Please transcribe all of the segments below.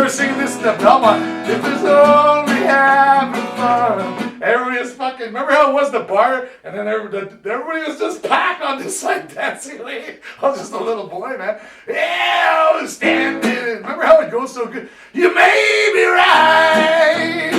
were singing this in the Belmont. If it's only having fun. Everybody was fucking, remember how it was the bar? And then everybody was just packed on this side dancing lane. I was just a little boy, man. Yeah, I was standing. Remember how it goes so good? You may be right.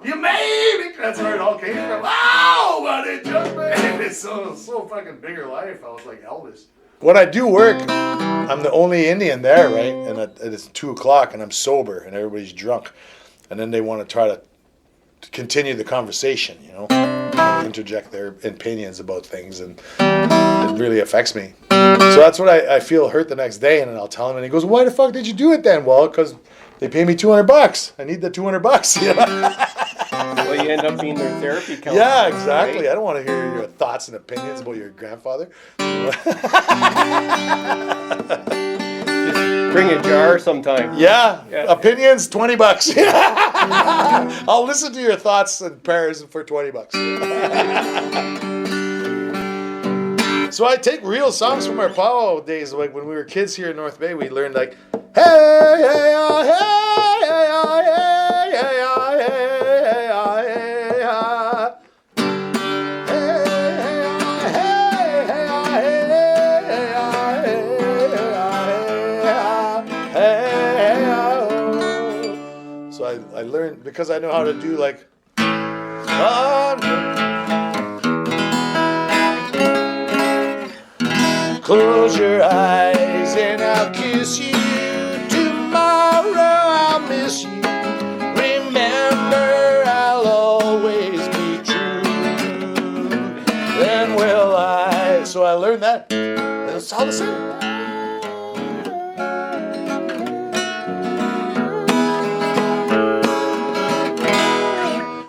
You may be, that's where it all came from. Oh, but it just made it so fucking bigger life. I was like Elvis. When I do work, I'm the only Indian there, right? And it's 2 o'clock and I'm sober and everybody's drunk. And then they want to try to continue the conversation, you know, interject their opinions about things, and it really affects me. So that's what I feel hurt the next day, and then I'll tell him, and he goes, "Why the fuck did you do it then?" Well, because they pay me $200. I need the $200. You know? Well, you end up being their therapy counselor. Yeah, exactly. Right? I don't want to hear your thoughts and opinions about your grandfather. Bring a jar sometime. Yeah. Opinions, $20. I'll listen to your thoughts and prayers for $20. So I take real songs from our powwow days. Like when we were kids here in North Bay, we learned like, hey, hey, ah, hey, hey, ah, hey, hey, ah, hey, hey, ah, hey, ah. So I learned, because I know how to do like, close your eyes and I'll kiss you. Tomorrow I'll miss you. Remember, I'll always be true. Then will I. So I learned that. It's all the same.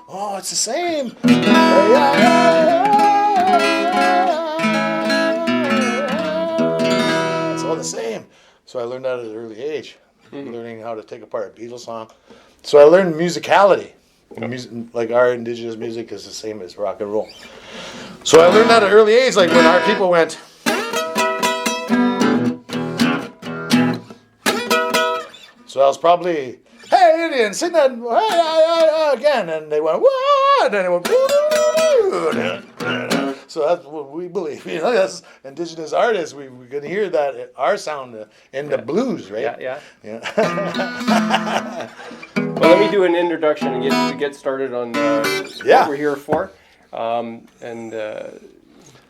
Oh, it's the same. The same. So I learned that at an early age, learning how to take apart a Beatles song. So I learned musicality. Music, like our indigenous music is the same as rock and roll. So I learned that at an early age, like when our people went. So I was probably, hey Indian, sing that again, and they went, whoa, and then it went, so that's what we believe. You know, that's indigenous artists. We can hear that our sound in the blues, right? Yeah. Well, let me do an introduction and get started on what we're here for.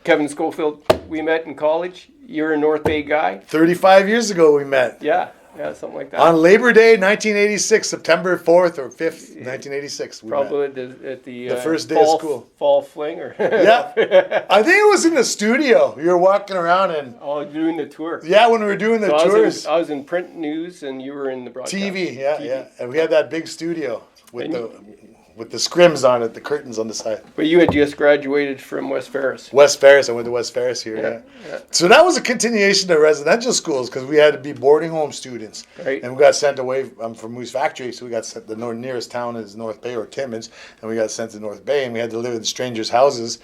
Kevin Schofield, we met in college. You're a North Bay guy. 35 years ago we met. Yeah, something like that. On Labor Day, 1986, September 4th or 5th, 1986. Probably at the first day of school. Fall fling, or yeah. I think it was in the studio. You were walking around and doing the tour. Yeah, when we were doing the tours. I was in print news, and you were in the broadcast. TV, yeah, and we had that big studio with the scrims on it, the curtains on the side. But you had just graduated from West Ferris. West Ferris, I went to West Ferris here. Yeah. So that was a continuation of residential schools because we had to be boarding home students, right? And we got sent away from Moose Factory, so we got sent. The nearest town is North Bay or Timmins, and we got sent to North Bay, and we had to live in strangers' houses.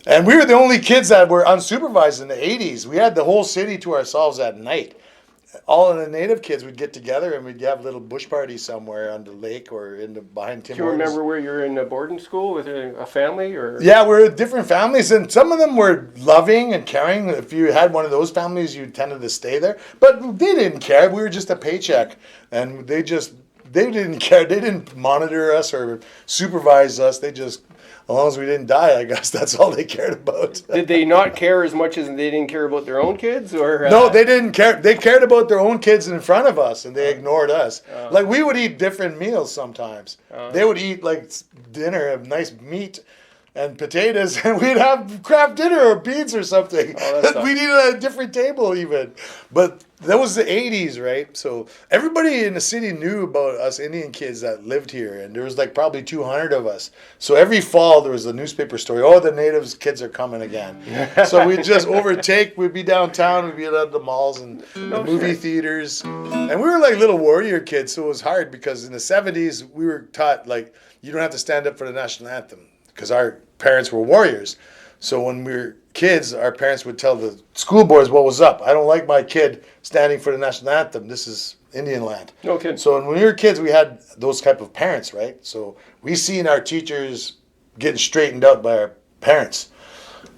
And we were the only kids that were unsupervised in the 80s. We had the whole city to ourselves at night. All of the native kids would get together and we'd have little bush parties somewhere on the lake or behind Tim Hortons. Do you remember where you were in a boarding school with a family? Or? Yeah, we're different families, and some of them were loving and caring. If you had one of those families, you tended to stay there. But they didn't care. We were just a paycheck, and they didn't care. They didn't monitor us or supervise us. They just, as long as we didn't die, I guess that's all they cared about. Did they not care as much as they didn't care about their own kids? Or No, they didn't care. They cared about their own kids in front of us, and they ignored us. Like, we would eat different meals sometimes. They would eat, like, dinner of nice meat and potatoes, and we'd have craft dinner or beans or something. We'd eat at a different table even. But that was the 80s, right? So everybody in the city knew about us Indian kids that lived here, and there was like probably 200 of us. So every fall there was a newspaper story, oh, the natives kids are coming again. So we'd just we'd be downtown, we'd be at the malls and the movie theaters. And we were like little warrior kids, so it was hard because in the 70s we were taught, like, you don't have to stand up for the national anthem because our parents were warriors. So when we kids, our parents would tell the school boards what was up. I don't like my kid standing for the national anthem. This is Indian land. No kidding. So when we were kids, we had those type of parents, right? So we seen our teachers getting straightened out by our parents.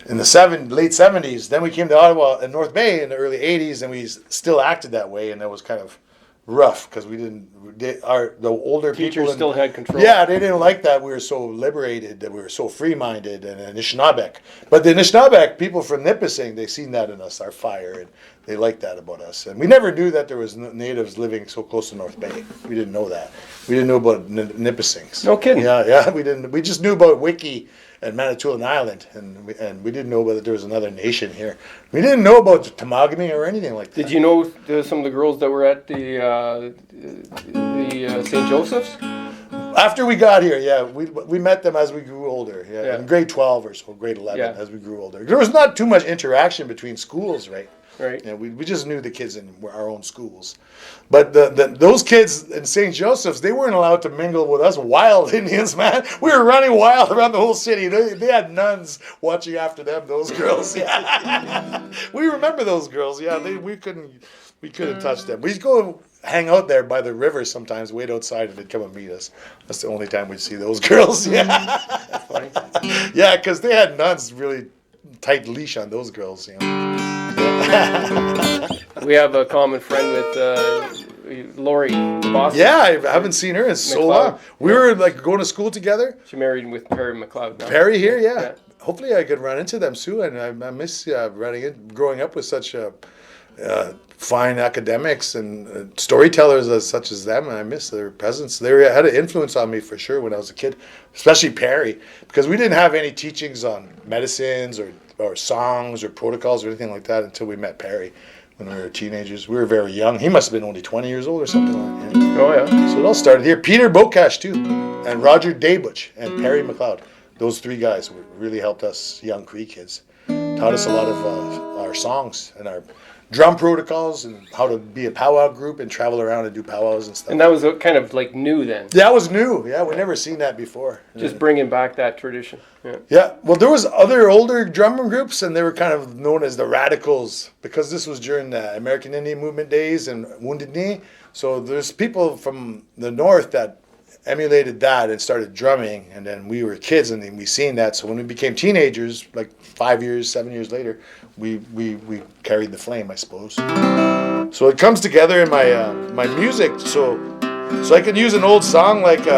In the late 70s, then we came to Ottawa and North Bay in the early 80s, and we still acted that way, and that was kind of rough because the older Teachers people still had control. Yeah, they didn't like that we were so liberated, that we were so free-minded, and Anishinaabe. But the Anishinaabe people from Nipissing, they seen that in us, our fire, and they liked that about us. And we never knew that there was natives living so close to North Bay. We didn't know that. We didn't know about Nipissings. No kidding. Yeah, we didn't. We just knew about Wiki and Manitoulin Island, and we didn't know that there was another nation here. We didn't know about Temagami or anything like that. Did you know some of the girls that were at the St. Joseph's? After we got here, yeah, we met them as we grew older. Yeah, in grade 12 or so, grade 11, as we grew older. There was not too much interaction between schools, right? Right. Yeah, we just knew the kids in our own schools. But those kids in St. Joseph's, they weren't allowed to mingle with us wild Indians, man. We were running wild around the whole city. They had nuns watching after them, those girls. Yeah. We remember those girls. Yeah, we couldn't touch them. We'd go hang out there by the river sometimes, wait outside, and they'd come and meet us. That's the only time we'd see those girls. Yeah. That's funny. Yeah, because they had nuns really tight leash on those girls, you know. We have a common friend with Lori Boston. Yeah, I haven't seen her in so long. We were like going to school together. She married with Perry McLeod now. Perry here, yeah. Hopefully I could run into them soon. And I miss growing up with such fine academics and storytellers such as them. And I miss their presence. They had an influence on me for sure when I was a kid, especially Perry, because we didn't have any teachings on medicines or songs or protocols or anything like that until we met Perry when we were teenagers. We were very young. He must have been only 20 years old or something like that. Oh, yeah. So it all started here. Peter Bocash, too, and Roger Daybuch and Perry McLeod. Those three guys really helped us young Cree kids. Taught us a lot of our songs and our drum protocols and how to be a powwow group and travel around and do powwows and stuff. And that was kind of like new then. That was new. Yeah, we'd never seen that before. Just bringing back that tradition. Yeah. Well, there was other older drum groups, and they were kind of known as the Radicals because this was during the American Indian Movement days and Wounded Knee. So there's people from the north that emulated that and started drumming, and then we were kids and then we seen that. So when we became teenagers, like 7 years later, we carried the flame, I suppose. So it comes together in my music. So I could use an old song like hey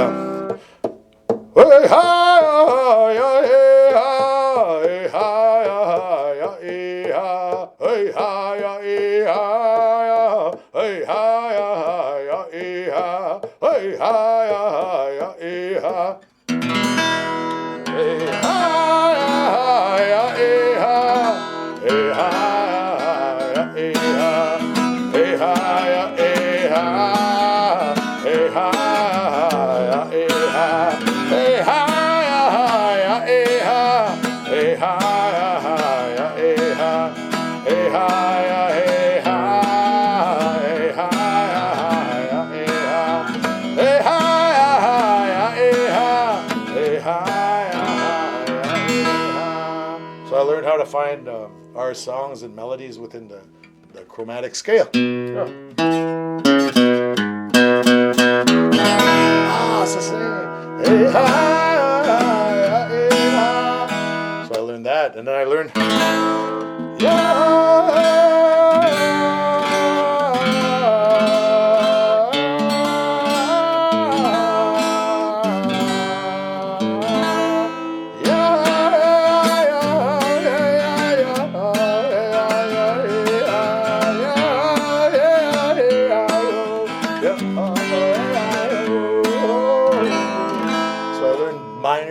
hi hey hi hey hi hey hi hey hi hey hi hey hi hey hi hey hi hey hi how to find our songs and melodies within the chromatic scale. So I learned that, and then I learned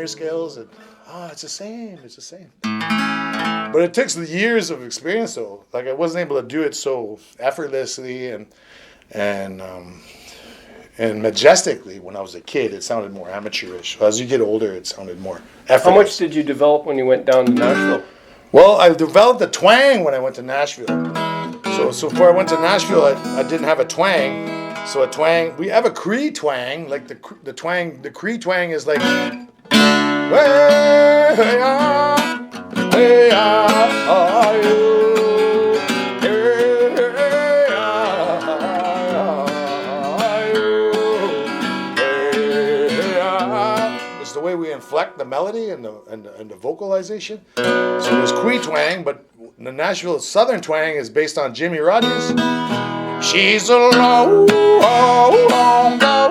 scales, and it's the same. But it takes the years of experience, though. Like I wasn't able to do it so effortlessly and majestically when I was a kid. It sounded more amateurish. So as you get older, it sounded more effortless. How much did you develop when you went down to Nashville? Well, I developed a twang when I went to Nashville. So before I went to Nashville, I didn't have a twang. So a twang, we have a Cree twang, like the twang. The Cree twang is like. Hey, hey, ah, hey, ah. way we inflect the melody and the vocalization. So there's Cree twang, but the Nashville Southern twang is based on Jimmy Rogers. She's a long, long, long now,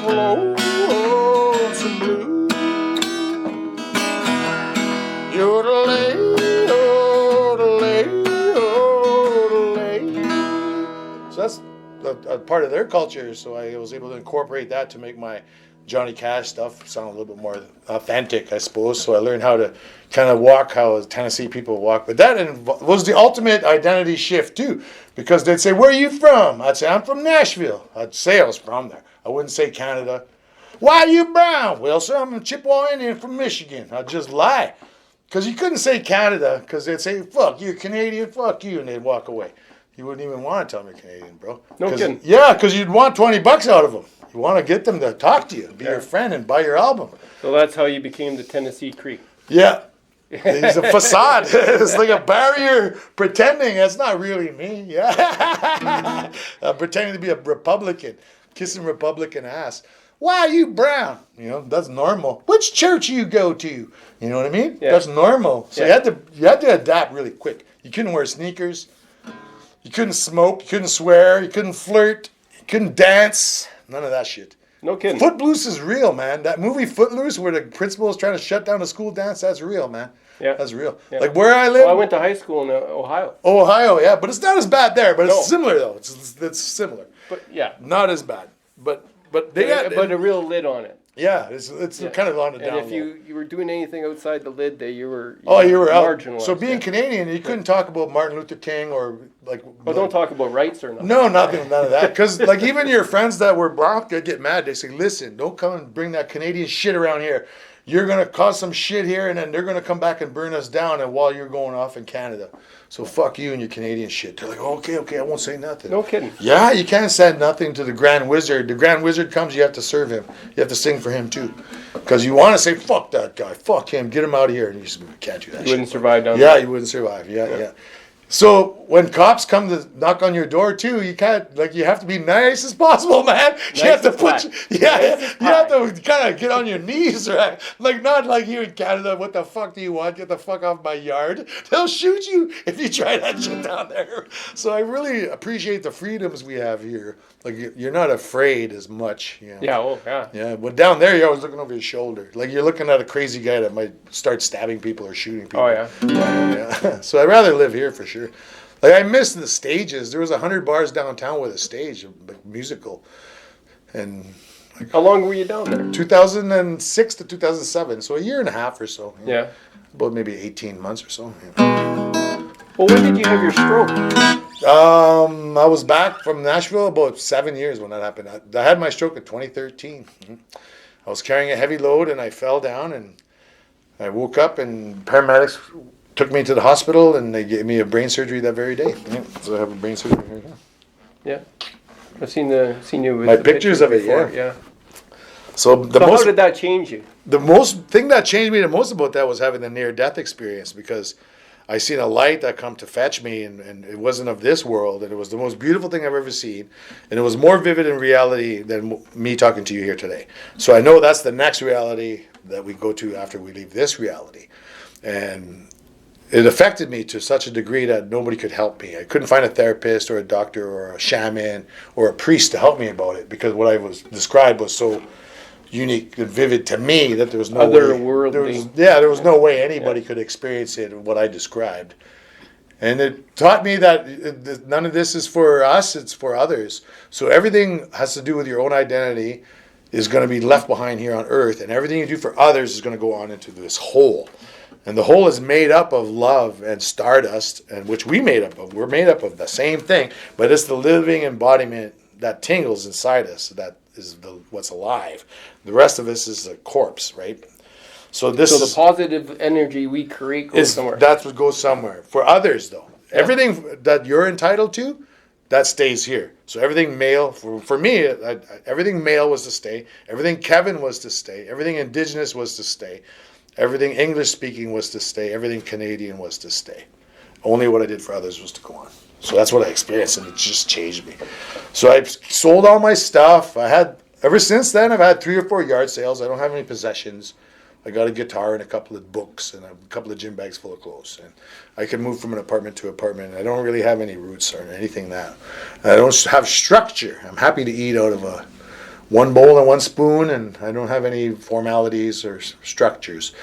lonesome blue. Yodelay, yodelay, yodelay. So that's a part of their culture, so I was able to incorporate that to make my Johnny Cash stuff sound a little bit more authentic, I suppose. So I learned how to kind of walk how Tennessee people walk. But that was the ultimate identity shift too, because they'd say, "Where are you from?" I'd say, "I'm from Nashville." I'd say I was from there. I wouldn't say Canada. "Why are you brown?" "Well, sir, I'm a Chippewa Indian from Michigan." I'd just lie, because you couldn't say Canada, because they'd say, "Fuck, you're Canadian, fuck you," and they'd walk away. You wouldn't even want to tell them you're Canadian, bro. No kidding. Yeah, because you'd want $20 out of them. You want to get them to talk to you, be your friend, and buy your album. So that's how you became the Tennessee Cree. Yeah. It's a facade. It's like a barrier pretending. That's not really me. Yeah. Pretending to be a Republican. Kissing Republican ass. "Why are you brown?" You know, that's normal. "Which church you go to?" You know what I mean? Yeah. That's normal. So you had to adapt really quick. You couldn't wear sneakers. You couldn't smoke. You couldn't swear. You couldn't flirt. You couldn't dance. None of that shit. No kidding. Footloose is real, man. That movie Footloose, where the principal is trying to shut down a school dance, that's real, man. Yeah. That's real. Yeah. Like where I live. Well, I went to high school in Ohio. Ohio, yeah. But it's not as bad there. But it's similar, though. It's similar. But, yeah. Not as bad. But they got... But a real lid on it. Yeah, it's kind of on the down low. And if you were doing anything outside the lid, you were out. marginalized. So being Canadian, you couldn't talk about Martin Luther King or like... Well, don't talk about rights or nothing. No, none of that. Because like even your friends that were black, they get mad. They say, "Listen, don't come and bring that Canadian shit around here. You're going to cause some shit here, and then they're going to come back and burn us down and while you're going off in Canada. So fuck you and your Canadian shit." They're like, okay, I won't say nothing. No kidding. Yeah, you can't say nothing to the Grand Wizard. The Grand Wizard comes, you have to serve him. You have to sing for him too. Because you want to say, "Fuck that guy, fuck him, get him out of here." And you just can't do that. You wouldn't survive down there. there. Yeah, you wouldn't survive. Yeah. So when cops come to knock on your door too, you can't, like, you have to be nice as possible, man. You have to you have to kind of get on your knees, right? Like not like here in Canada. "What the fuck do you want? Get the fuck off my yard." They'll shoot you if you try that shit down there. So I really appreciate the freedoms we have here. Like you're not afraid as much. You know? Yeah. Oh, yeah. Yeah, but down there you're always looking over your shoulder. Like you're looking at a crazy guy that might start stabbing people or shooting people. Oh yeah. Yeah. So I'd rather live here for sure. Like I miss the stages. There was 100 bars downtown with a stage, like musical, and like, how long were you down there? 2006 to 2007, so a year and a half or so. Yeah. About maybe 18 months or so. Yeah. Well, when did you have your stroke? I was back from Nashville about 7 years when that happened. I had my stroke in 2013. I was carrying a heavy load and I fell down and I woke up and paramedics took me to the hospital and they gave me a brain surgery that very day. Yeah, so I have a brain surgery right now. Yeah, I've seen you with my the pictures of it. Before. Yeah. So how did that change you? The most thing that changed me the most about that was having the near-death experience, because I seen a light that come to fetch me, and it wasn't of this world, and it was the most beautiful thing I've ever seen, and it was more vivid in reality than me talking to you here today. So I know that's the next reality that we go to after we leave this reality, and it affected me to such a degree that nobody could help me. I couldn't find a therapist or a doctor or a shaman or a priest to help me about it, because what I was described was so unique and vivid to me that there was no otherworldly. There was no way anybody could experience it what I described. And it taught me that none of this is for us, it's for others. So everything has to do with your own identity is going to be left behind here on earth, and everything you do for others is going to go on into this whole. And the whole is made up of love and stardust, and which we made up of. We're made up of the same thing, but it's the living embodiment that tingles inside us that is what's alive. The rest of us is a corpse, right? So the positive energy we create goes somewhere. That's what goes somewhere. For others, though, everything that you're entitled to, that stays here. So everything male, for me, everything male was to stay. Everything Kevin was to stay. Everything Indigenous was to stay. Everything English-speaking was to stay. Everything Canadian was to stay. Only what I did for others was to go on. So that's what I experienced, and it just changed me. So I sold all my stuff. I had ever since then, I've had 3 or 4 yard sales. I don't have any possessions. I got a guitar and a couple of books and a couple of gym bags full of clothes. And I can move from an apartment to apartment. I don't really have any roots or anything that. I don't have structure. I'm happy to eat out of one bowl and one spoon, and I don't have any formalities or structures.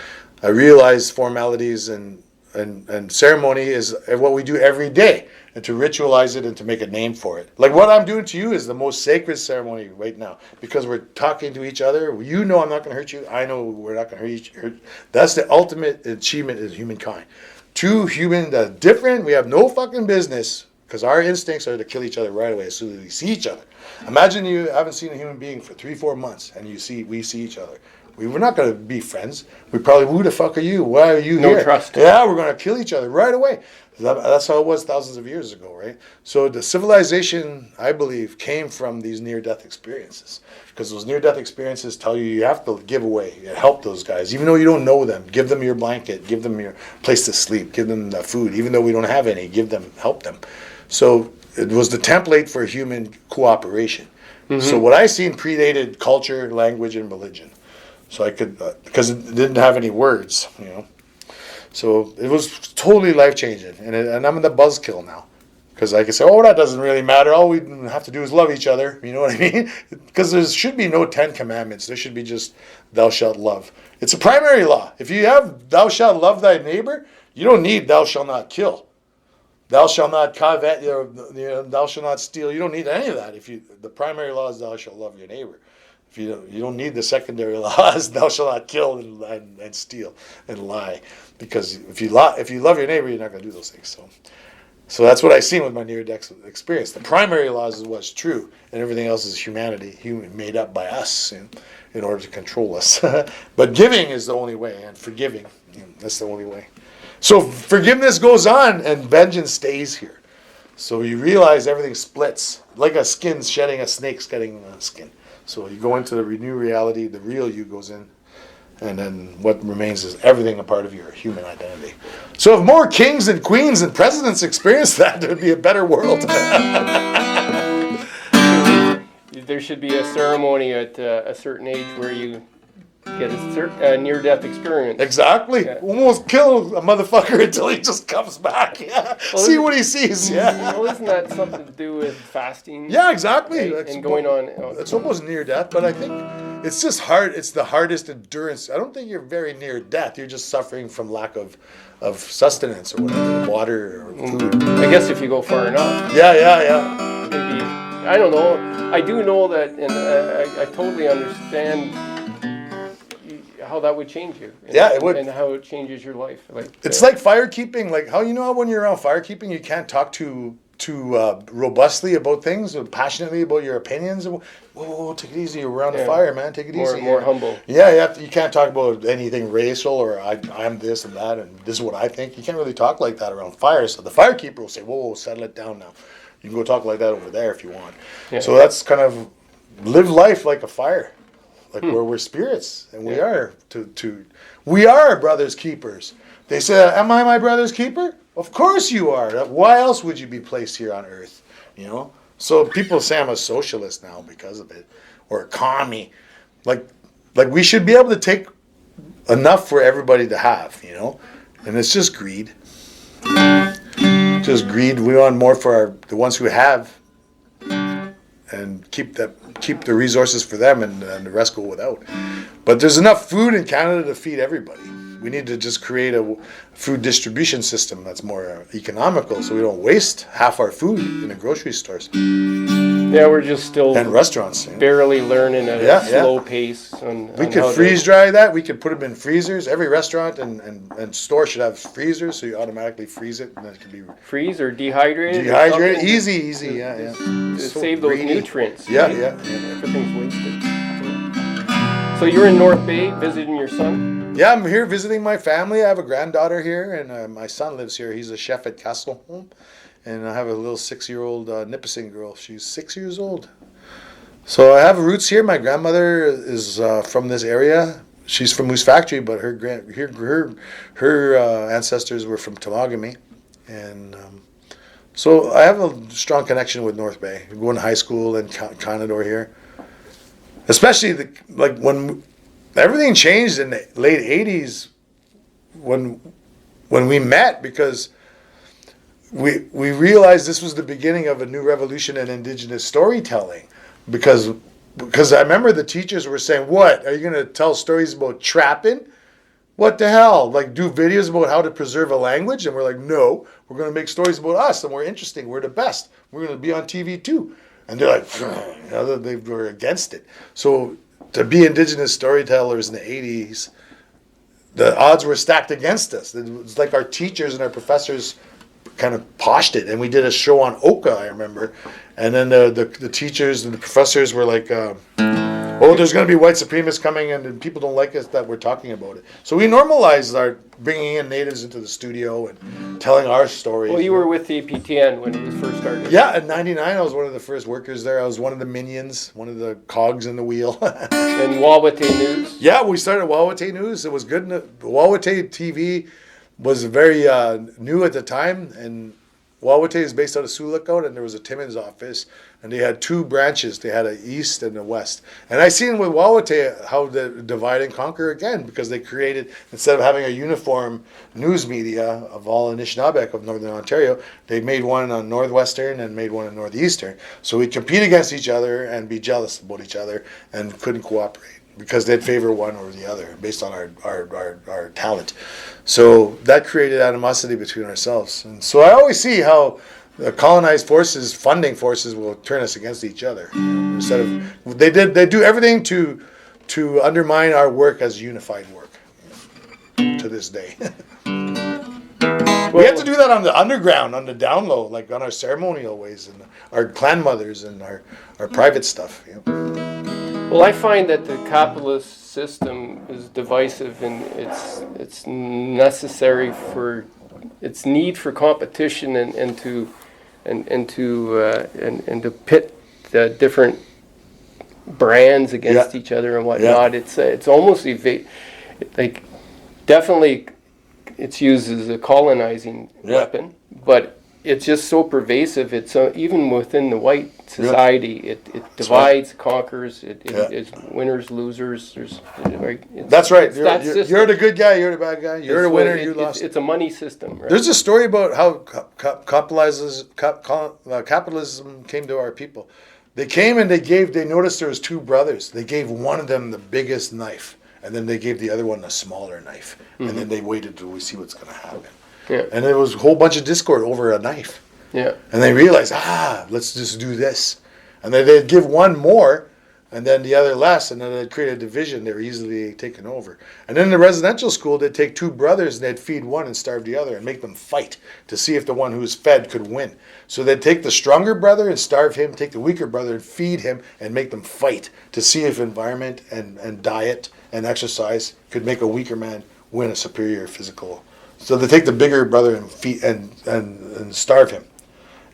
I realize formalities and ceremony is what we do every day, and to ritualize it and to make a name for it. Like what I'm doing to you is the most sacred ceremony right now, because we're talking to each other. You know I'm not going to hurt you. I know we're not going to hurt each other. That's the ultimate achievement of humankind. Two human that are different, we have no fucking business, because our instincts are to kill each other right away as soon as we see each other. Imagine you haven't seen a human being for 3-4 months, and we see each other. We're not going to be friends. We probably, who the fuck are you? Why are you here? No trust. Yeah, we're going to kill each other right away. That's how it was thousands of years ago, right? So the civilization, I believe, came from these near-death experiences. Because those near-death experiences tell you have to give away, help those guys. Even though you don't know them, give them your blanket, give them your place to sleep, give them the food. Even though we don't have any, help them. So it was the template for human cooperation. Mm-hmm. So what I seen predated culture, language, and religion. So I could, because it didn't have any words, you know. So it was totally life-changing. And I'm in the buzzkill now. Because I can say, oh, that doesn't really matter. All we have to do is love each other. You know what I mean? Because there should be no 10 commandments. There should be just thou shalt love. It's a primary law. If you have thou shalt love thy neighbor, you don't need thou shalt not kill. Thou shalt not covet, thou shalt not steal. You don't need any of that. The primary law is thou shalt love your neighbor. If you don't need the secondary laws, thou shalt not kill and steal and lie. Because if you love your neighbor, you're not going to do those things. So that's what I seen with my near-death experience. The primary laws is what's true, and everything else is humanity, made up by us in order to control us. But giving is the only way, and forgiving, that's the only way. So forgiveness goes on, and vengeance stays here. So you realize everything splits, like a skin shedding, a snake shedding skin. So you go into the new reality, the real you goes in, and then what remains is everything a part of your human identity. So if more kings and queens and presidents experienced that, there would be a better world. There should be a ceremony at a certain age where you get a near-death experience. Exactly. Yeah. Almost kill a motherfucker until he just comes back. Yeah. Well, see what he sees. Yeah. Well, isn't that something to do with fasting? Yeah, exactly. And going on. It's almost near death, but I think it's just hard. It's the hardest endurance. I don't think you're very near death. You're just suffering from lack of sustenance or whatever, water or food. I guess if you go far enough. Yeah. Maybe, I don't know. I do know that, and I totally understand how that would change you. It would. And how it changes your life. It's like firekeeping. Like how when you're around firekeeping, you can't talk too robustly about things, or passionately about your opinions. Whoa, take it easy. You're around the fire, man. Take it easy. More humble. Yeah, you can't talk about anything racial or I'm this and that and this is what I think. You can't really talk like that around fire. So the firekeeper will say, whoa, settle it down now. You can go talk like that over there if you want. Yeah. So that's kind of live life like a fire. Like where we're spirits, and we are we are brothers keepers. They say, "Am I my brother's keeper?" Of course you are. Why else would you be placed here on earth? You know. So people say I'm a socialist now because of it, or a commie. Like we should be able to take enough for everybody to have, you know. And it's just greed. Just greed. We want more for the ones who have, and keep the resources for them, and the rest go without. But there's enough food in Canada to feed everybody. We need to just create a food distribution system that's more economical, so we don't waste half our food in the grocery stores. Yeah, we're just still and restaurants barely learning at a slow pace. We could freeze dry that. We could put them in freezers. Every restaurant and store should have freezers, so you automatically freeze it, and then it can be freeze or dehydrated. Dehydrated, easy. Yeah. To save those nutrients. Yeah. Everything's wasted. So you're in North Bay visiting your son? Yeah, I'm here visiting my family. I have a granddaughter here, and my son lives here. He's a chef at Castle Home. And I have a little 6-year-old Nipissing girl. She's 6 years old. So I have roots here. My grandmother is from this area. She's from Moose Factory, but her ancestors were from Temagami. And so I have a strong connection with North Bay. I'm going to high school in Canadore here. especially like when everything changed in the late 80s when we met, because we realized this was the beginning of a new revolution in Indigenous storytelling, because I remember the teachers were saying, what, are you going to tell stories about trapping? What the hell? Like, do videos about how to preserve a language? And we're like, no, we're going to make stories about us, and we're interesting, we're the best, we're going to be on TV too. And they're like, they were against it. So to be Indigenous storytellers in the 80s, the odds were stacked against us. It was like our teachers and our professors kind of poshed it, and we did a show on Oka, I remember, and then the teachers and the professors were like, there's going to be white supremacists coming, and people don't like us that we're talking about it. So we normalized our bringing in natives into the studio and telling our stories. Well, you were with the APTN when it was first started. Yeah, in '99 I was one of the first workers there. I was one of the minions, one of the cogs in the wheel. And Wawatay News. Yeah, we started Wawatay News. It was good. Wawatay TV was very new at the time, and Wawatay is based out of Sioux Lookout, and there was a Timmins office, and they had two branches. They had an east and a west. And I seen with Wawatay how they divide and conquer again, because they created, instead of having a uniform news media of all Anishinaabe of Northern Ontario, they made one on Northwestern and made one on Northeastern. So we compete against each other and be jealous about each other and couldn't cooperate, because they'd favor one or the other based on our talent. So that created animosity between ourselves. And so I always see how the colonized forces, funding forces, will turn us against each other. Instead of they do everything to undermine our work as unified work to this day. We have to do that on the underground, on the down low, like on our ceremonial ways and our clan mothers and our private stuff. Well, I find that the capitalist system is divisive in its necessary for its need for competition and to pit the different brands against each other and whatnot. Yeah. It's almost like definitely it's used as a colonizing weapon, but it's just so pervasive. It's even within the white society, it divides, conquers. It's winners, losers. That's right. You're the good guy. You're the bad guy. You're the winner. You lost. It's a money system. Right? There's a story about how capitalism came to our people. They came and they noticed there was two brothers. They gave one of them the biggest knife, and then they gave the other one a smaller knife, and then they waited till we see what's going to happen. Yeah. And there was a whole bunch of discord over a knife. Yeah. And they realized, let's just do this. And then they'd give one more, and then the other less, and then they'd create a division. They were easily taken over. And then in the residential school, they'd take two brothers, and they'd feed one and starve the other, and make them fight to see if the one who was fed could win. So they'd take the stronger brother and starve him, take the weaker brother and feed him, and make them fight to see if environment and diet and exercise could make a weaker man win a superior physical. So they take the bigger brother and feed and starve him,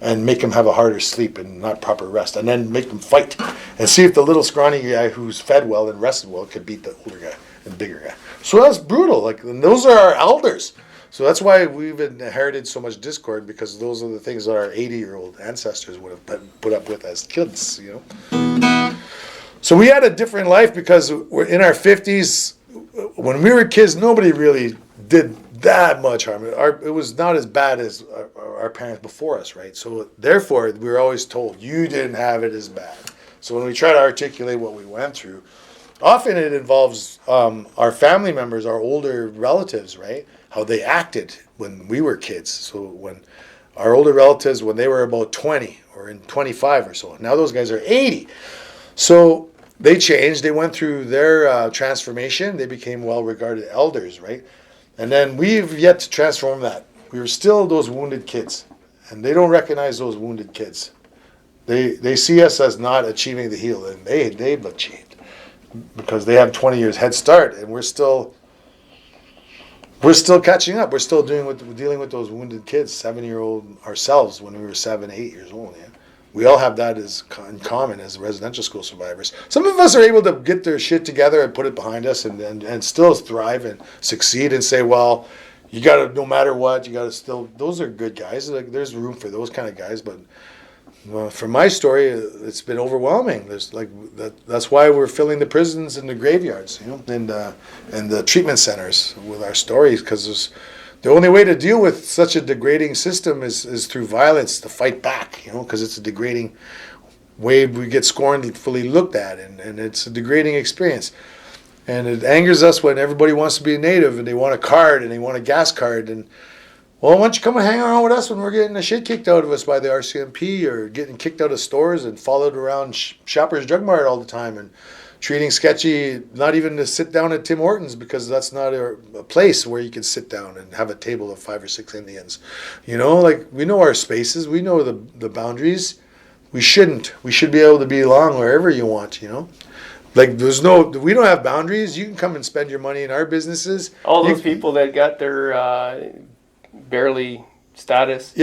and make him have a harder sleep and not proper rest, and then make them fight and see if the little scrawny guy who's fed well and rested well could beat the older guy and bigger guy. So that's brutal. And those are our elders. So that's why we've inherited so much discord, because those are the things that our 80-year-old ancestors would have put up with as kids. So we had a different life because we're in our 50s. When we were kids, nobody really did that much harm. It was not as bad as our parents before us, right? So therefore, we were always told, you didn't have it as bad. So when we try to articulate what we went through, often it involves our family members, our older relatives, right? How they acted when we were kids. So when our older relatives, when they were about 20 or in 25 or so, now those guys are 80. So they changed. They went through their transformation. They became well-regarded elders, right? And then we've yet to transform that. We were still those wounded kids, and they don't recognize those wounded kids. They see us as not achieving the heal, and they've achieved, because they have 20 years head start, and we're still catching up. We're still dealing with those wounded kids, 7-year-old ourselves when we were 7, 8 years old. Yeah? We all have that in common as residential school survivors. Some of us are able to get their shit together and put it behind us and still thrive and succeed and say, well, you got to, no matter what, you got to still, those are good guys. Like, there's room for those kind of guys, but Well, for my story, it's been overwhelming. There's like that's why we're filling the prisons and the graveyards, and the treatment centers with our stories, because the only way to deal with such a degrading system is through violence, to fight back, because it's a degrading way we get scornfully looked at, and it's a degrading experience. And it angers us when everybody wants to be a native and they want a card and they want a gas card. And, well, why don't you come and hang around with us when we're getting the shit kicked out of us by the RCMP, or getting kicked out of stores and followed around Shoppers Drug Mart all the time, and treating sketchy, not even to sit down at Tim Hortons, because that's not a place where you can sit down and have a table of 5 or 6 Indians. Like, we know our spaces. We know the boundaries. We shouldn't. We should be able to belong wherever you want, Like, we don't have boundaries. You can come and spend your money in our businesses. All those people that got their barely status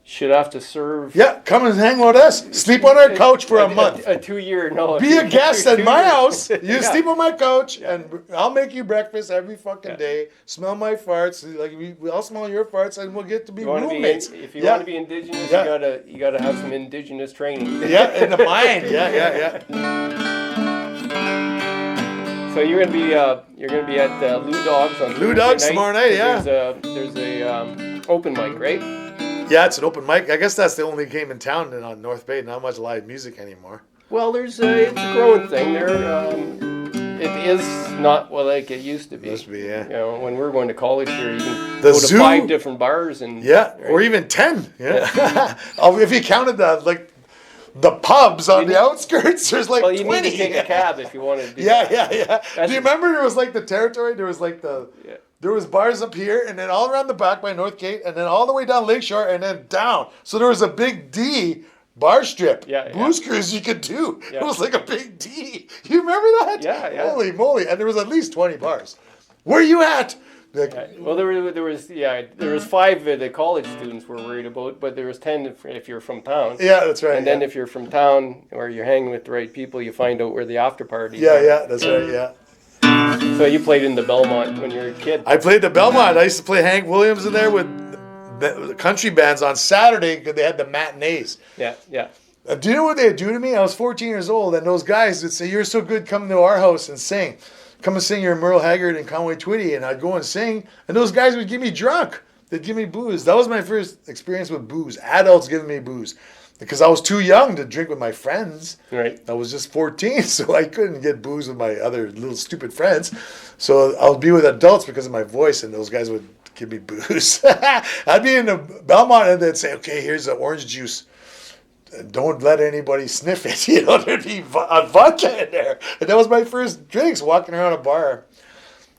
should have to serve. Yeah, come and hang with us. Sleep on our couch for a month. A 2-year, no. Be a guest at my house. You sleep on my couch, and I'll make you breakfast every fucking day. Smell my farts. Like, I'll smell your farts, and we'll get to be roommates. If you want to be Indigenous, you gotta have some Indigenous training. Yeah, in the mind. Yeah. So you're gonna be at Lou Dawgs on Lou Dawgs tomorrow night. Yeah. There's a open mic, right? Yeah, it's an open mic. I guess that's the only game in town on North Bay. Not much live music anymore. Well, it's a growing thing there. It is not like it used to be. Used to be, yeah. When we were going to college here, you can go to 5 different bars and or even 10. Yeah. If you counted the pubs on the outskirts, there's like 20. Well, you need to take a cab if you want to do that. Yeah. Do you remember there was like the territory? There was like there was bars up here, and then all around the back by Northgate, and then all the way down Lakeshore, and then down. So there was a big D bar strip. Blues Cruise you could do. Yeah. It was like a big D. You remember that? Yeah. Holy moly. And there was at least 20 bars. Where are you at? Well, there was 5 that the college students were worried about, but there was 10 if you're from town. Yeah, that's right. And then if you're from town or you're hanging with the right people, you find out where the after party is. Yeah, that's right. Yeah. So you played in the Belmont when you were a kid. I played the Belmont. I used to play Hank Williams in there with the country bands on Saturday, because they had the matinees. Yeah. Do you know what they'd do to me? I was 14 years old, and those guys would say, "You're so good, come to our house and sing. Come and sing your Merle Haggard and Conway Twitty." And I'd go and sing, and those guys would give me drunk. They'd give me booze. That was my first experience with booze. Adults giving me booze. Because I was too young to drink with my friends. Right. I was just 14, so I couldn't get booze with my other little stupid friends. So I would be with adults because of my voice, and those guys would give me booze. I'd be in the Belmont, and they'd say, "Okay, here's the orange juice. Don't let anybody sniff it." There'd be vodka in there. And that was my first drinks, walking around a bar.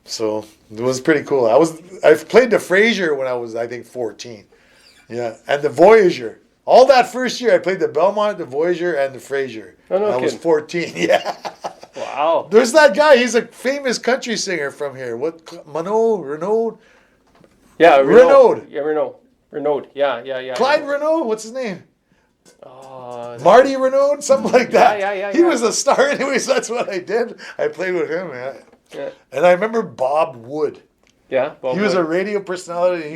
So it was pretty cool. I played the Fraser when I was, I think, 14. Yeah, and the Voyager. All that first year, I played the Belmont, the Voyager, and the Fraser. I was 14, yeah. Wow. There's that guy. He's a famous country singer from here. Renaud? Yeah, Renaud. Yeah, Renaud. Yeah. Clyde Renaud? What's his name? Marty Renaud? Something like that. Yeah. He was a star anyways. That's what I did. I played with him, yeah. And I remember Bob Wood. Yeah, he was a radio personality.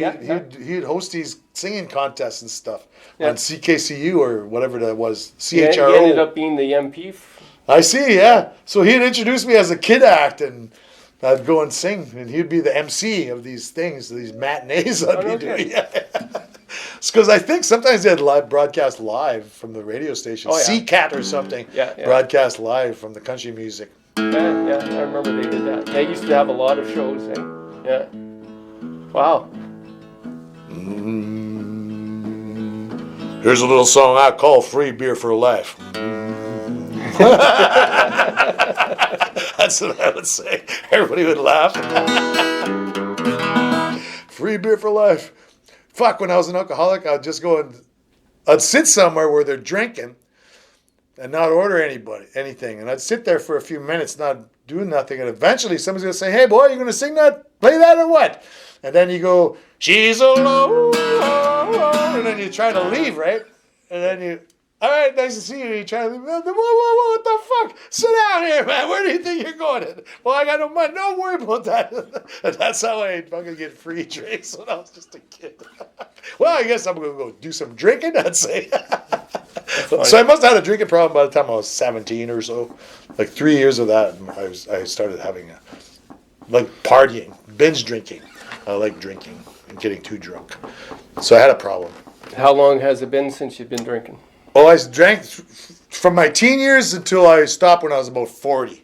He'd host these singing contests and stuff on CKCU or whatever that was. CHRO. He ended up being the MP. I see, yeah. So he'd introduce me as a kid act, and I'd go and sing, and he'd be the MC of these things, these matinees I'd be doing. Yeah. It's because I think sometimes they had broadcast live from the radio station, CCAT or something. Broadcast live from the country music. Yeah, I remember they did that. They used to have a lot of shows. Yeah. Wow. Here's a little song I call "Free Beer for Life." That's what I would say. Everybody would laugh. Free beer for life. Fuck, when I was an alcoholic, I'd just go and I'd sit somewhere where they're drinking and not order anything. And I'd sit there for a few minutes not doing nothing. And eventually somebody's going to say, "Hey, boy, you going to sing that? Play that or what?" And then you go, "She's alone." And then you try to leave, right? And then you, "All right, nice to see you." You try to leave. Whoa, what the fuck? Sit down here, man. Where do you think you're going? "Well, I got no money." "Don't worry about that." And that's how I fucking get free drinks when I was just a kid. Well, I guess I'm going to go do some drinking, I'd say. So I must have had a drinking problem by the time I was 17 or so. Like 3 years of that, I started having partying, binge drinking. I like drinking and getting too drunk. So I had a problem. How long has it been since you've been drinking? Well, I drank from my teen years until I stopped when I was about 40.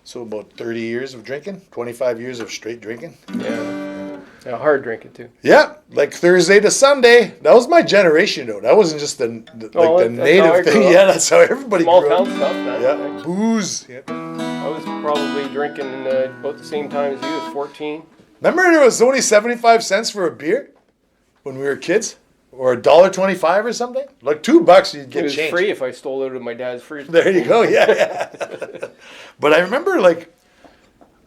So about 30 years of drinking, 25 years of straight drinking. Yeah, hard drinking too. Yeah, like Thursday to Sunday. That was my generation, though. That wasn't just the native thing. Yeah, that's how everybody Small grew town up. stuff. Man. Yeah, booze. Yeah. I was probably drinking about the same time as you, at 14. Remember there was only 75 cents for a beer when we were kids? Or $1.25 or something? Like $2 you'd get It was change. free if I stole it out of my dad's fridge. There you go, yeah. But I remember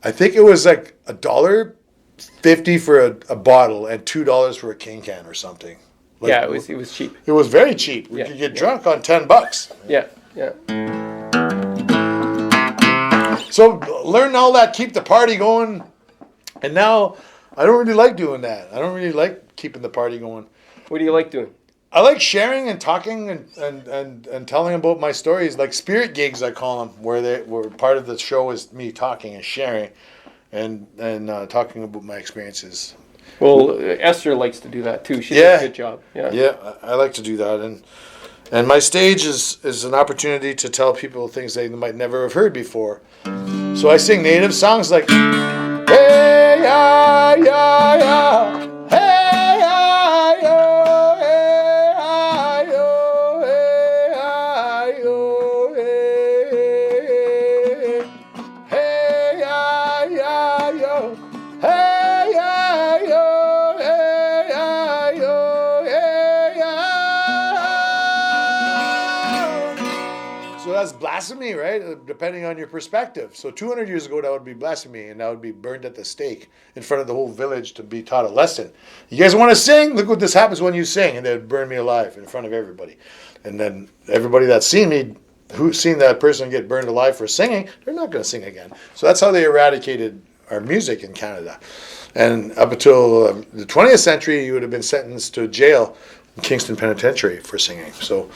I think it was like $1.50 for a bottle and $2 for a can or something. Yeah, it was cheap. It was very cheap. We could get drunk on $10. Yeah. So learn all that, keep the party going. And now I don't really like doing that. I don't really like keeping the party going. What do you like doing? I like sharing and talking and telling about my stories, like spirit gigs I call them, where part of the show is me talking and sharing and talking about my experiences. Well, Esther likes to do that too. She does a good job. Yeah, I like to do that, and my stage is an opportunity to tell people things they might never have heard before. So I sing native songs like hey ya ya ya. That's blasphemy, right? Depending on your perspective. So 200 years ago, that would be blasphemy, and that would be burned at the stake in front of the whole village to be taught a lesson. You guys want to sing? Look what this happens when you sing, and they'd burn me alive in front of everybody. And then everybody that's seen me, who's seen that person get burned alive for singing, they're not going to sing again. So that's how they eradicated our music in Canada. And up until the 20th century, you would have been sentenced to jail in Kingston Penitentiary for singing. So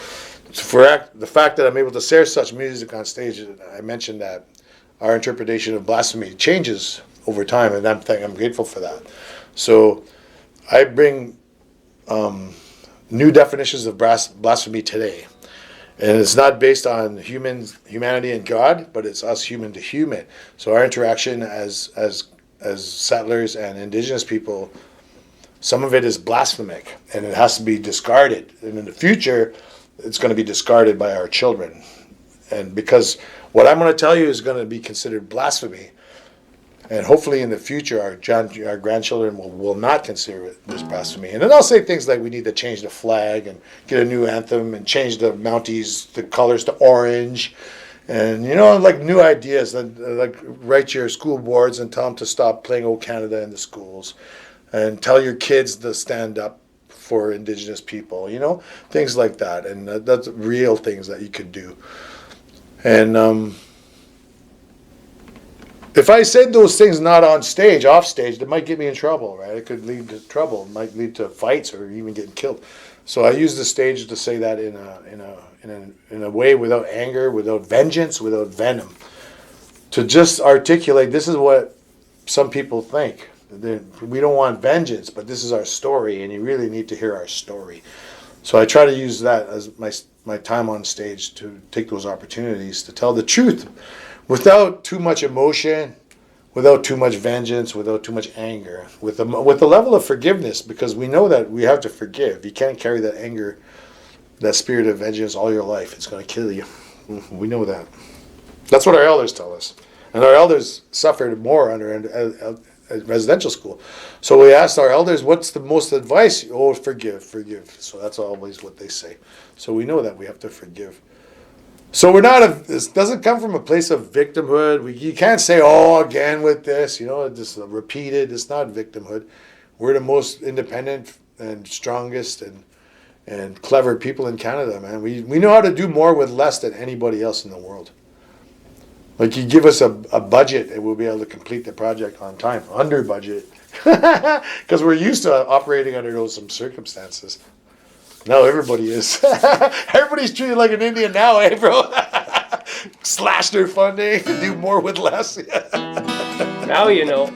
for the fact that I'm able to share such music on stage, I mentioned that our interpretation of blasphemy changes over time, and I'm grateful for that. So I bring new definitions of blasphemy today, and it's not based on humanity and God, but it's us human to human. So our interaction as settlers and Indigenous people, some of it is blasphemic, and it has to be discarded. And in the future, it's going to be discarded by our children. And because what I'm going to tell you is going to be considered blasphemy, and hopefully in the future our grandchildren will not consider it this blasphemy. And then I'll say things like we need to change the flag and get a new anthem and change the Mounties, the colors to orange, and like new ideas, like write your school boards and tell them to stop playing Old Canada in the schools, and tell your kids to stand up for Indigenous people, things like that. And that's real things that you could do. And if I said those things not on stage, off stage, it might get me in trouble, right? It could lead to trouble. It might lead to fights or even getting killed. So I use the stage to say that in a way without anger, without vengeance, without venom, to just articulate this is what some people think. We don't want vengeance, but this is our story, and you really need to hear our story. So I try to use that as my time on stage to take those opportunities to tell the truth without too much emotion, without too much vengeance, without too much anger, with the level of forgiveness, because we know that we have to forgive. You can't carry that anger, that spirit of vengeance all your life. It's going to kill you. We know that. That's what our elders tell us. And our elders suffered more under residential school. So we asked our elders, what's the most advice? Oh, forgive. So that's always what they say. So we know that we have to forgive. So this doesn't come from a place of victimhood. You can't say, again with this, just repeat it. It's not victimhood. We're the most independent and strongest and clever people in Canada, man. We know how to do more with less than anybody else in the world. Like, you give us a budget and we'll be able to complete the project on time, under budget, because we're used to operating under those some circumstances. Now everybody is. Everybody's treated like an Indian now, eh, bro? Slash their funding, do more with less. Now you know.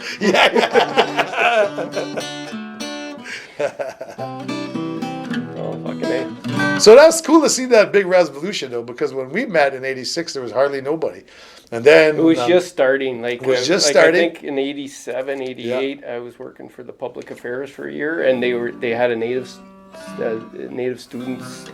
Oh, fucking A. So that's cool to see that big revolution, though, because when we met in '86, there was hardly nobody. And then it was just starting. It was just starting. I think in '87, '88, I was working for the Public Affairs for a year, and they had a Native Students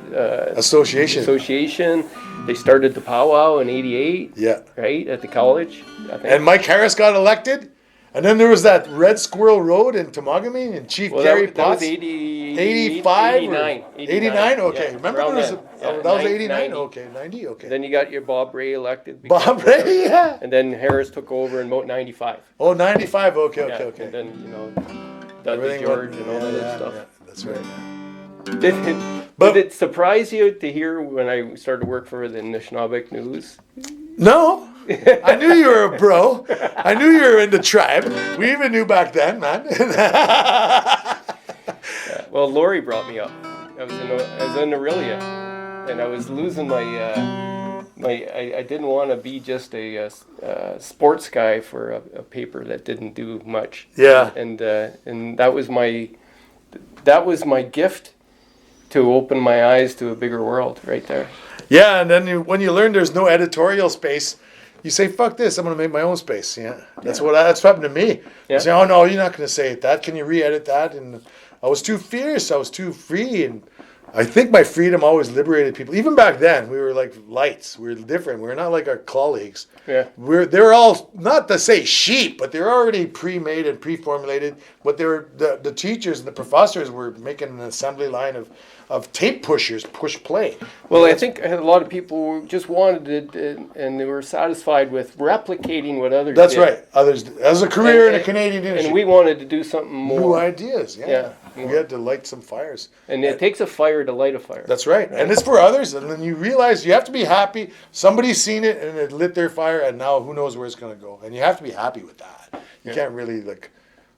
Association. They started the powwow in '88. Yeah. Right at the college. I think. And Mike Harris got elected. And then there was that Red Squirrel Road in Temagami and Chief Gary Potts. That was 85 89. 89? Okay. Yeah, Remember there was that was 89? 90. Okay, 90, okay. Then you got your Bob Ray elected. Bob Ray, yeah. And then Harris took over in about 95. Oh, 95, okay. And then, Dudley George and all that stuff. Yeah, that's right. Did it surprise you to hear when I started to work for the Anishinaabeg News? No. I knew you were a bro. I knew you were in the tribe. We even knew back then, man. Well, Lori brought me up. I was in Aurelia, and I was losing my I didn't want to be just a sports guy for a paper that didn't do much. Yeah. And that was my gift to open my eyes to a bigger world right there. Yeah, and then when you learn there's no editorial space, you say, fuck this, I'm going to make my own space. Yeah, that's what happened to me. Yeah. I say, oh, no, you're not going to say that. Can you re-edit that? And I was too fierce. I was too free. And I think my freedom always liberated people. Even back then, we were like lights. We were different. We were not like our colleagues. Yeah. They were all, not to say sheep, but they were already pre-made and pre-formulated. But they were the teachers and the professors were making an assembly line of tape pushers, push play. Well, I think a lot of people just wanted it, and they were satisfied with replicating what others That's did. right. Others, as a career in a Canadian industry. And we wanted to do something more. New ideas, yeah. More. We had to light some fires. And it takes a fire to light a fire. That's right. And it's for others. And then you realize you have to be happy. Somebody's seen it and it lit their fire, and now who knows where it's going to go. And you have to be happy with that. You can't really,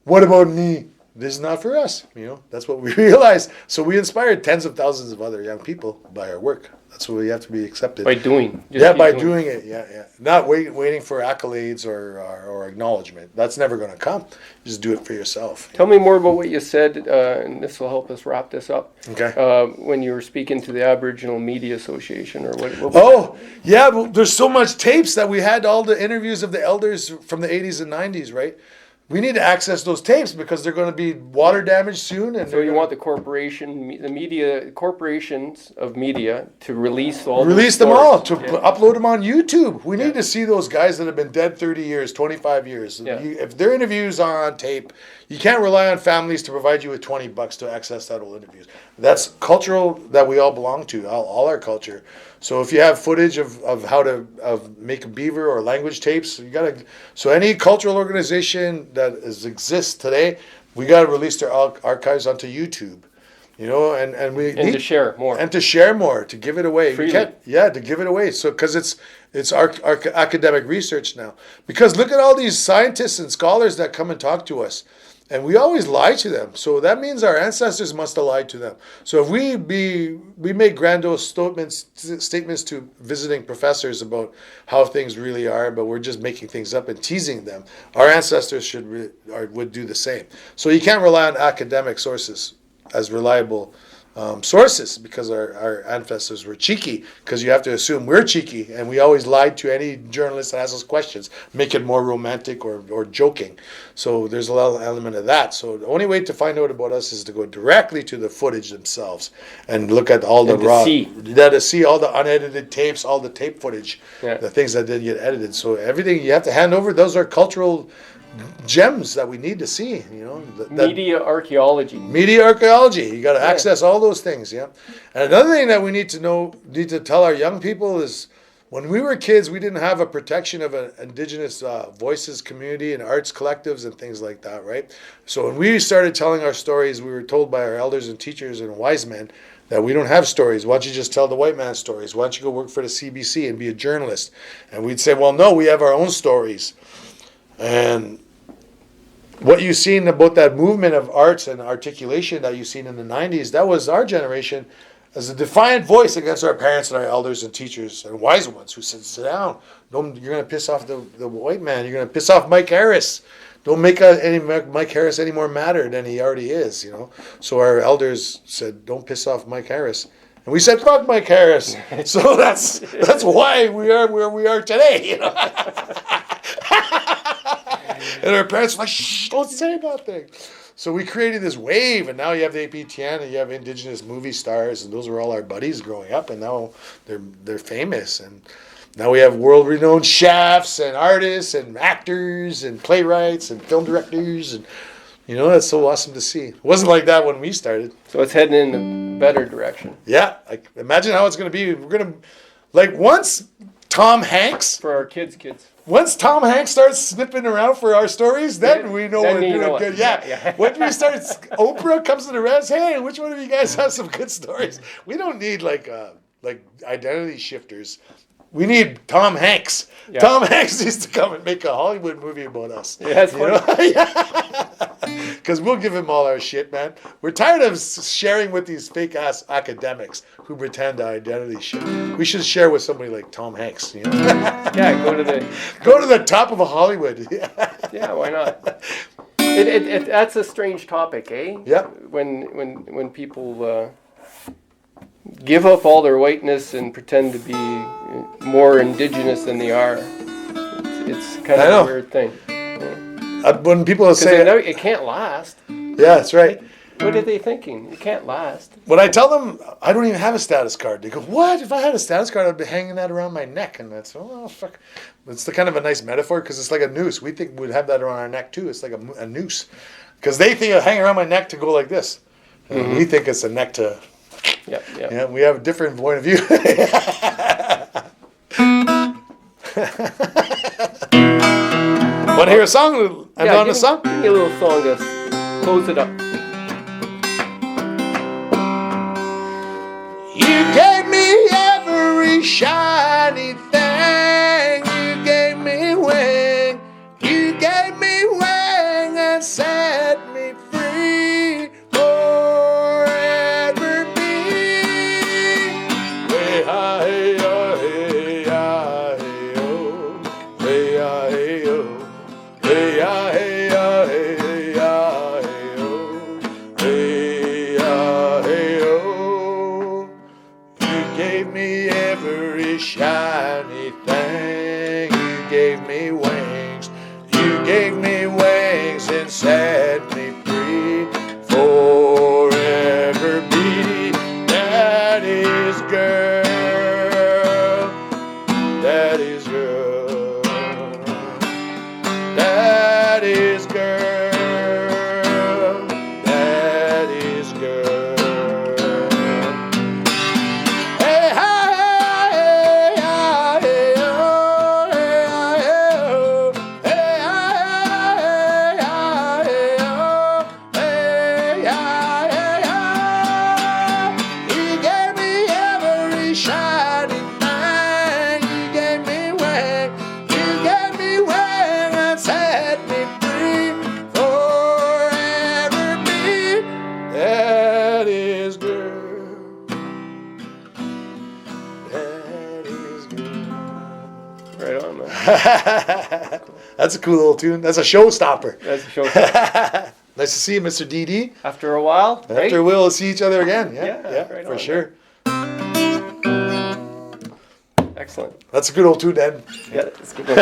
what about me? This is not for us. That's what we realized. So we inspired tens of thousands of other young people by our work. That's what we have to be accepted. By doing. By doing it. Yeah. Not waiting for accolades or acknowledgement. That's never going to come. Just do it for yourself. Tell me more about what you said, and this will help us wrap this up. Okay. When you were speaking to the Aboriginal Media Association, or what well, there's so much tapes that we had all the interviews of the elders from the 80s and 90s, right? We need to access those tapes because they're going to be water damaged soon. And so you want the corporations of media to release them all, to upload them on YouTube. We need to see those guys that have been dead 30 years, 25 years. Yeah. If their interviews are on tape, you can't rely on families to provide you with $20 to access that old interviews. That's cultural that we all belong to, all our culture. So if you have footage of how to make a beaver or language tapes, you gotta. So any cultural organization that exists today, we gotta release their archives onto YouTube, and we need to share more to give it away. Freely. To give it away. So because it's our academic research now. Because look at all these scientists and scholars that come and talk to us. And we always lie to them. So that means our ancestors must have lied to them. So if we make grandiose statements to visiting professors about how things really are, but we're just making things up and teasing them, our ancestors would do the same. So you can't rely on academic sources as reliable sources because our ancestors were cheeky, because you have to assume we're cheeky, and we always lied to any journalist that asks us questions, make it more romantic or joking. So there's a lot of element of that. So the only way to find out about us is to go directly to the footage themselves and look at all the raw, to see all the unedited tapes, all the tape footage, the things that didn't get edited. So everything you have to hand over, those are cultural gems that we need to see, media archaeology. You got to access all those things, And another thing that we need to tell our young people is, when we were kids, we didn't have a protection of an Indigenous voices community and arts collectives and things like that, right? So when we started telling our stories, we were told by our elders and teachers and wise men that we don't have stories. Why don't you just tell the white man's stories? Why don't you go work for the CBC and be a journalist? And we'd say, well, no, we have our own stories. And what you've seen about that movement of arts and articulation that you've seen in the 90s, that was our generation as a defiant voice against our parents and our elders and teachers and wise ones who said, sit down. Don't, you're going to piss off the white man. You're going to piss off Mike Harris. Don't make Mike Harris any more matter than he already is, you know. So our elders said, don't piss off Mike Harris. And we said, fuck Mike Harris. So that's why we are where we are today, you know. And our parents were like, shh, don't say nothing. So we created this wave, and now you have the APTN, and you have Indigenous movie stars, and those were all our buddies growing up, and now they're famous. And now we have world-renowned chefs and artists and actors and playwrights and film directors, and you know, that's so awesome to see. It wasn't like that when we started. So it's heading in a better direction. Yeah, like imagine how it's going to be. We're going to, like, once Tom Hanks for our kids. Once Tom Hanks starts snipping around for our stories, then we know we're doing good. Yeah. When we start, Oprah comes to the res. Hey, which one of you guys has some good stories? We don't need like identity shifters. We need Tom Hanks. Yeah. Tom Hanks needs to come and make a Hollywood movie about us. Yeah, that's funny. Because we'll give him all our shit, man. We're tired of sharing with these fake-ass academics who pretend identity shit. We should share with somebody like Tom Hanks. You know? Yeah, go to the top of a Hollywood. Yeah, why not? That's a strange topic, eh? Yeah. When people give up all their whiteness and pretend to be more indigenous than they are. It's kind of a weird thing. When people say it can't last. Yeah, that's right. What are they thinking? It can't last. When I tell them I don't even have a status card, they go, "What? If I had a status card, I'd be hanging that around my neck." And that's fuck. It's the kind of a nice metaphor because it's like a noose. We think we'd have that around our neck too. It's like a noose because they think of hanging around my neck to go like this. And we think it's a neck to. Yep. Yeah, we have a different point of view. Want to hear a song? On a song? Give me a little song to close it up. You gave me every shiny thing. You gave me wing. You gave me wing and set me free. Forever be. Hey, hey, hey, hey, oh. Hey, hey, oh. Hey, hey, hey, hey, oh. Hey, hey, oh. You gave me every shiny thing. You gave me wings. You gave me wings and set me free. Forever be. That is girl. That is girl. That is girl. That is girl. Hey, hey, hey, hey, oh, hey, hey, hey, hey, hey, you gave me every shiny thing. You gave me wing. You gave me wing and set me free. Forever be. That is girl. That is girl. Right on, man. That's a cool little tune. That's a showstopper. That's a showstopper. Nice to see you, Mr. DD. After a while, right? After we'll see each other again. Yeah, right for on, sure. Excellent. That's a good old tune, Ed. Yeah, that's a good one.